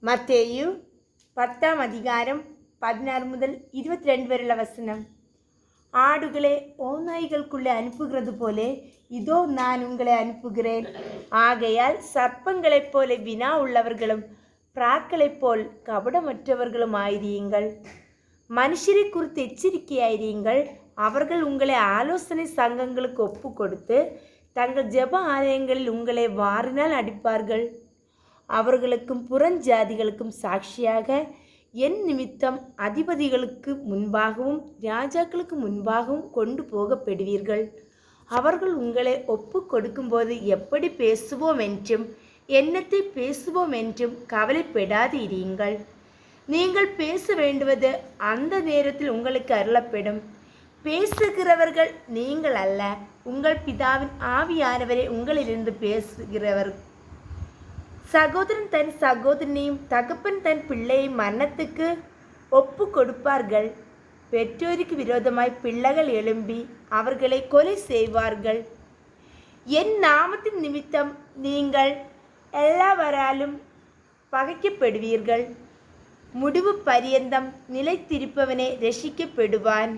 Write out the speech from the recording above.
മത്തേയു 10-ാം അധികാരം 16 മുതൽ 22 വരെയുള്ള വസനം. ஆடுகளே ஓநாய்களுக்குள்ளே அனுப்புகிறது போலே இதோ நான் உங்களை அனுப்புகிறேன். ஆகையால் சர்ப்பங்களைப் போல வினா உள்ளவர்களும் பிராக்களைப் போல் கபடமற்றவர்களும் ஆயிருங்கள். மனுஷரை குறித்து எச்சரிக்கையாயிருங்கள். அவர்கள் உங்களை ஆலோசனை சங்கங்களுக்கு ஒப்பு கொடுத்து தங்கள் ஜெப ஆலயங்களில் உங்களை வாரினால் அடிப்பார்கள். அவர்களுக்கும் புறஞ்சாதிகளுக்கும் சாட்சியாக என் நிமித்தம் அதிபதிகளுக்கு முன்பாகவும் ராஜாக்களுக்கு முன்பாகவும் கொண்டு போகப்படுவீர்கள். அவர்கள் உங்களை ஒப்பு கொடுக்கும்போது எப்படி பேசுவோம் என்றும் என்னத்தை பேசுவோம் என்றும் கவலைப்படாது இருங்கள். நீங்கள் பேச வேண்டுவது அந்த நேரத்தில் உங்களுக்கு அருளப்படும். பேசுகிறவர்கள் நீங்கள் அல்ல, உங்கள் பிதாவின் ஆவியானவரை உங்களிலிருந்து பேசுகிறவர். சகோதரன் தன் சகோதரனையும் தகப்பன் தன் பிள்ளையை மரணத்துக்கு ஒப்பு கொடுப்பார்கள். பெற்றோருக்கு விரோதமாய் பிள்ளைகள் எழும்பி அவர்களை கொலை செய்வார்கள். என் நாமத்தின் நிமித்தம் நீங்கள் எல்லாவராலும் பகைக்கப்படுவீர்கள். முடிவு பரியந்தம் நிலைத்திருப்பவனே ரட்சிக்கப்படுவான்.